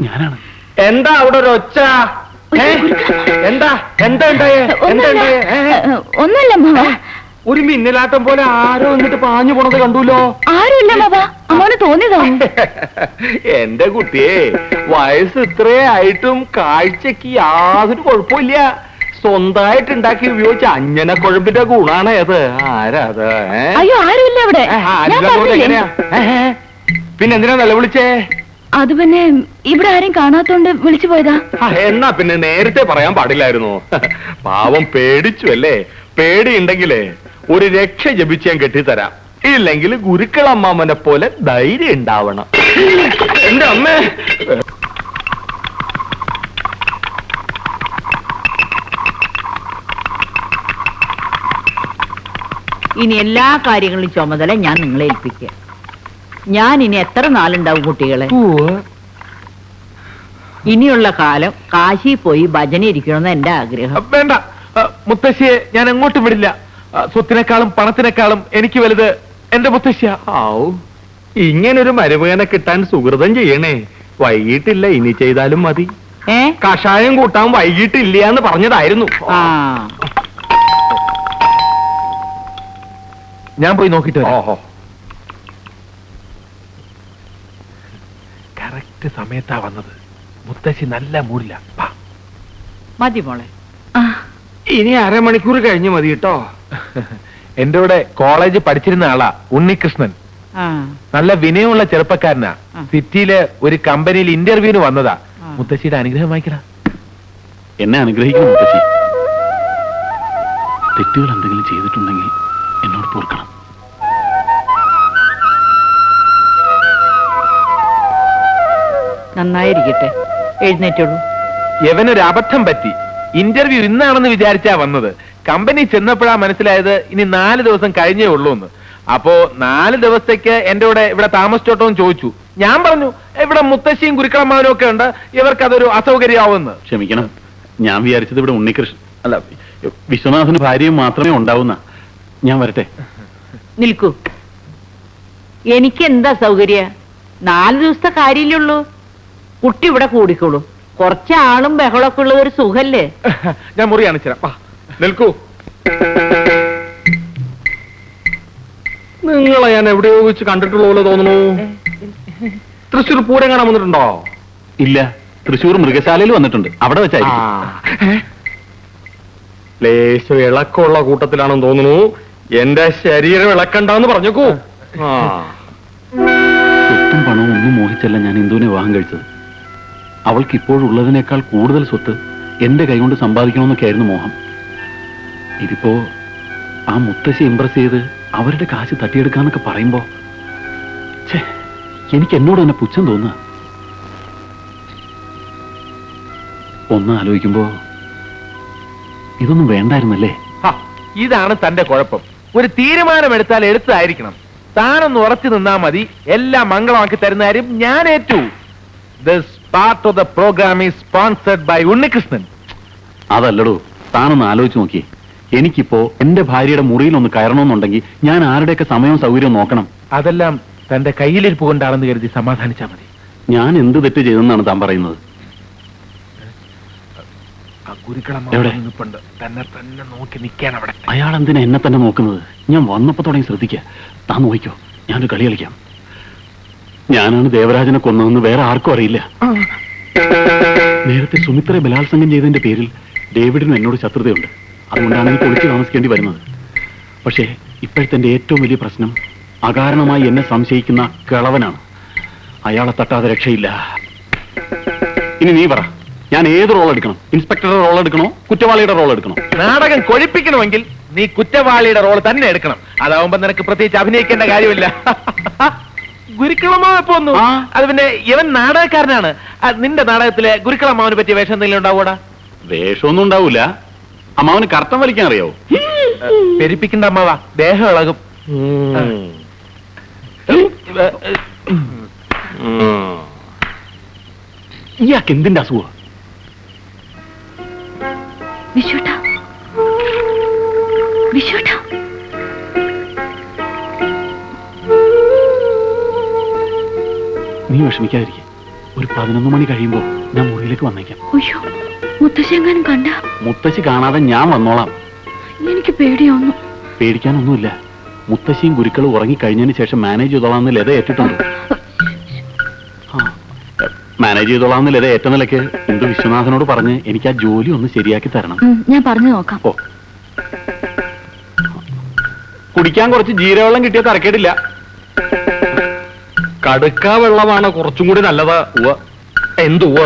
ഞാനാണ്. എന്താ അവിടെ ഒരു ഒച്ച? എന്താ എന്താ ഉണ്ടായേ? എന്താ ഉണ്ടായേ? ഒന്നുമില്ല. ഒരു മിന്നലാട്ടം പോലെ ആരോ എന്നിട്ട് പാഞ്ഞു പോണത് കണ്ടുല്ലോ. ആരുമില്ല ബാബാ, അമ്മോന് തോന്നിയതോ. എന്റെ കുട്ടിയെ, വയസ്സ് ഇത്രേ ആയിട്ടും കാഴ്ചക്ക് യാതൊരു കുഴപ്പമില്ല. സ്വന്തമായിട്ട് ഉണ്ടാക്കി ഉപയോഗിച്ച അഞ്ഞന കുഴമ്പിന്റെ ഗുണാണ് അത്. ആരാ അത്? അയ്യോ, ആരുമില്ല അവിടെ. എങ്ങനെയാ? പിന്നെന്തിനാ നിലവിളിച്ചേ? അത് പിന്നെ ഇവിടെ ആരെയും കാണാത്തോണ്ട് വിളിച്ചു പോയതാ. എന്നാ പിന്നെ നേരത്തെ പറയാൻ പാടില്ലായിരുന്നു. പാവം പേടിച്ചു അല്ലേ? പേടിയുണ്ടെങ്കിലേ ഒരു രക്ഷ ജപിച്ച് ഞാൻ കെട്ടിത്തരാം. ഇല്ലെങ്കിൽ ഗുരുക്കളമ്മാമനെ പോലെ ധൈര്യം ഉണ്ടാവണം. എന്റെ അമ്മേ, ഇനി എല്ലാ കാര്യങ്ങളും ചുമതല ഞാൻ നിങ്ങളെ ഏൽപ്പിക്കുക. ഞാൻ ഇനി എത്ര നാളുണ്ടാവും കുട്ടികളെ? ഇനിയുള്ള കാലം കാശി പോയി ഭജന ഇരിക്കണമെന്ന് എന്റെ ആഗ്രഹം. വേണ്ട മുത്തശ്ശിയെ ഞാൻ എങ്ങോട്ടും വിടില്ല. സ്വത്തിനേക്കാളും പണത്തിനേക്കാളും എനിക്ക് വലുത് എന്റെ മുത്തശ്ശിയ. ആവൂ, ഇങ്ങനൊരു മരുമകനെ കിട്ടാൻ സുഹൃതം ചെയ്യണേ. വൈകിട്ടില്ല, ഇനി ചെയ്താലും മതി. കഷായം കൂട്ടാൻ വൈകിട്ടില്ല എന്ന് പറഞ്ഞതായിരുന്നു. ഞാൻ പോയി നോക്കിട്ട് ഓഹോ, കറക്റ്റ് സമയത്താ വന്നത്. മുത്തശ്ശി നല്ല മൂടില്ല. മതി മോളെ. ഇനി അരമണിക്കൂർ കഴിഞ്ഞ് മതി കേട്ടോ. എന്റെ കൂടെ കോളേജ് പഠിച്ചിരുന്ന ആളാ ഉണ്ണികൃഷ്ണൻ. നല്ല വിനയമുള്ള ചെറുപ്പക്കാരനാ. സിറ്റിയിലെ ഒരു കമ്പനിയിൽ ഇന്റർവ്യൂവിന് വന്നതാ. മുത്തശ്ശിയുടെ അനുഗ്രഹം വായിക്കടാ. എന്നെ അനുഗ്രഹിക്കണം മുത്തശ്ശി. തെറ്റുകൾ എന്തെങ്കിലും ചെയ്തിട്ടുണ്ടെങ്കിൽ എന്നോട് പൊറുക്കണം. നന്നായിരിക്കട്ടെ, എഴുന്നേറ്റുള്ളൂ. യവനൊരു അബദ്ധം പറ്റി. ഇന്റർവ്യൂ ഇന്നാണെന്ന് വിചാരിച്ചാ വന്നത്. കമ്പനി ചെന്നപ്പോഴാ മനസ്സിലായത് ഇനി 4 ദിവസം കഴിഞ്ഞേ ഉള്ളൂ എന്ന്. അപ്പോ 4 ദിവസത്തേക്ക് എന്റെ കൂടെ ഇവിടെ താമസിച്ചോട്ടോന്ന് ചോദിച്ചു. ഞാൻ പറഞ്ഞു ഇവിടെ മുത്തശ്ശിയും ഗുരുക്കളമ്മാവനും ഒക്കെ ഉണ്ട്, ഇവർക്കതൊരു അസൗകര്യമാവുമെന്ന്. ക്ഷമിക്കണം, ഞാൻ വിചാരിച്ചത് ഇവിടെ ഉണ്ണികൃഷ്ണൻ അല്ല വിശ്വനാഥന് ഭാര്യയും മാത്രമേ ഉണ്ടാവുന്ന. ഞാൻ വരട്ടെ. നിൽക്കൂ. എനിക്ക് എന്താ സൗകര്യ? 4 ദിവസത്തെ കാര്യമില്ലേ ഉള്ളൂ. കുട്ടി ഇവിടെ കൂടിക്കോളൂ. കുറച്ച് ആളും ബഹളമൊക്കെ ഉള്ള ഒരു സുഖല്ലേ? ഞാൻ മുറി കാണിച്ചുതരാം. നിൽക്കൂ. നിങ്ങളെ ഞാൻ എവിടെയോ വെച്ച് കണ്ടിട്ടുള്ള പോലെ തോന്നുന്നു. തൃശ്ശൂർ പൂരം കാണാൻ വന്നിട്ടുണ്ടോ? ഇല്ല, തൃശ്ശൂർ മൃഗശാലയിൽ വന്നിട്ടുണ്ട്. അവിടെ വെച്ചായിരിക്കും. ലേശം ഇളക്കമുള്ള കൂട്ടത്തിലാണെന്ന് തോന്നുന്നു. എന്റെ ശരീരം ഇളക്കണ്ടെന്ന് പറഞ്ഞേക്കൂ. സ്വത്തും പണവും ഒന്നും മോഹിച്ചല്ല ഞാൻ ഇന്ദുവിനെ വിവാഹം കഴിച്ചത്. അവൾക്ക് ഇപ്പോഴുള്ളതിനേക്കാൾ കൂടുതൽ സ്വത്ത് എന്റെ കൈകൊണ്ട് സമ്പാദിക്കണമെന്നൊക്കെയായിരുന്നു മോഹം. ഇതിപ്പോ ആ മുത്തശ്ശി ഇംപ്രസ് ചെയ്ത് അവരുടെ കാശ് തട്ടിയെടുക്കാന്നൊക്കെ പറയുമ്പോ എനിക്ക് എന്നോട് തന്നെ പുച്ഛം തോന്നുക. ഒന്ന് ആലോചിക്കുമ്പോ ഇതൊന്നും വേണ്ടായിരുന്നല്ലേ? ഇതാണ് തന്റെ കുഴപ്പം. ഒരു തീരുമാനമെടുത്താൽ എടുത്തതായിരിക്കണം. താനൊന്ന് ഉറച്ചു നിന്നാ മതി. എല്ലാം മംഗളമാക്കി തരുന്ന കാര്യം ഞാൻ ഏറ്റു. This part of the program is sponsored by Unnikrishnan. അതല്ലടോ, താനൊന്ന് ആലോചിച്ച് നോക്കിയേ. എനിക്കിപ്പോ എന്റെ ഭാര്യയുടെ മുറിയിൽ ഒന്ന് കയറണമെന്നുണ്ടെങ്കിൽ ഞാൻ ആരുടെയൊക്കെ സമയവും സൗകര്യവും നോക്കണം. അതെല്ലാം തന്റെ കയ്യിലിരിപ്പ് കൊണ്ടാണെന്ന് കരുതി സമാധാനിച്ചാ മതി. ഞാൻ എന്ത് തെറ്റ് ചെയ്തെന്നാണ് താൻ പറയുന്നത്? തന്നെ നോക്കി നിൽക്കാൻ അവിടെ. അയാൾ എന്തിനാ എന്നെ തന്നെ നോക്കുന്നത്? ഞാൻ വന്നപ്പോ തുടങ്ങി ശ്രദ്ധിക്കുക. താൻ നോക്കിക്കോ, ഞാനൊരു കളി കളിക്കാം. ഞാനാണ് ദേവരാജനെ കൊന്നതെന്ന് വേറെ ആർക്കും അറിയില്ല. നേരത്തെ സുമിത്രയെ ബലാത്സംഗം ചെയ്തതിന്റെ പേരിൽ ഡേവിഡിനും എന്നോട് ശത്രുതയുണ്ട്. അതുകൊണ്ടാണ് എനിക്ക് ഒളിച്ചു താമസിക്കേണ്ടി വരുന്നത്. പക്ഷേ ഇപ്പോഴത്തെ എന്റെ ഏറ്റവും വലിയ പ്രശ്നം അകാരണമായി എന്നെ സംശയിക്കുന്ന കിളവനാണ്. അയാളെ തട്ടാതെ രക്ഷയില്ല. ഇനി നീ പറ, ഞാൻ ഏത് റോൾ എടുക്കണം? ഇൻസ്പെക്ടറുടെ റോൾ എടുക്കണോ, കുറ്റവാളിയുടെ റോൾ എടുക്കണോ? നാടകം കൊഴിപ്പിക്കണമെങ്കിൽ നീ കുറ്റവാളിയുടെ റോൾ തന്നെ എടുക്കണം. അതാവുമ്പോ നിനക്ക് പ്രത്യേകിച്ച് അഭിനയിക്കേണ്ട കാര്യമില്ല. ഗുരുക്കളമ്മാവ് എപ്പോ വന്നു? അത് പിന്നെ ഇവൻ നാടകക്കാരനാണ്. നിന്റെ നാടകത്തിലെ ഗുരുക്കളമ്മാവിനെ പറ്റിയ വേഷം എന്തെങ്കിലും ഉണ്ടാവൂടാ? വേഷമൊന്നും ഉണ്ടാവൂല. അമ്മാവന് കർത്തം വലിക്കാൻ അറിയാവോ? പെരിപ്പിക്കണ്ട അമ്മാവ, ദേഹം ഇളകും. ഇയാൾക്ക് എന്തിന്റെ അസുഖം? വിശുട്ടാ, വിശുട്ടാ, നീ വിഷമിക്കാതിരിക്കെ. ഒരു 11 മണി കഴിയുമ്പോ ഞാൻ മുറിയിലേക്ക് വന്നേക്കാം. അയ്യോ, മുത്തശ്ശി എങ്ങാനും കണ്ട? മുത്തശ്ശി കാണാതെ ഞാൻ വന്നോളാം. എനിക്ക് പേടിയാവുന്നു. പേടിക്കാനൊന്നുമില്ല. മുത്തശ്ശിയും ഗുരുക്കളും ഉറങ്ങിക്കഴിഞ്ഞതിന് ശേഷം മാനേജ് ചെയ്തോളാന്ന് ലത ഏറ്റിട്ടുണ്ട്. മാനേജ് ചെയ്തോളാന്ന് ലത ഏറ്റ നിലയ്ക്ക് ഇന്ദു വിശ്വനാഥനോട് പറഞ്ഞ് എനിക്ക് ആ ജോലി ഒന്ന് ശരിയാക്കി തരണം. ഞാൻ പറഞ്ഞു നോക്കാം. ഓ, കുടിക്കാൻ കുറച്ച് ജീരവെള്ളം കിട്ടിയ തരക്കേടില്ല. കടുക്ക വെള്ളമാണ് കുറച്ചും കൂടി നല്ലത്. എന്തുവ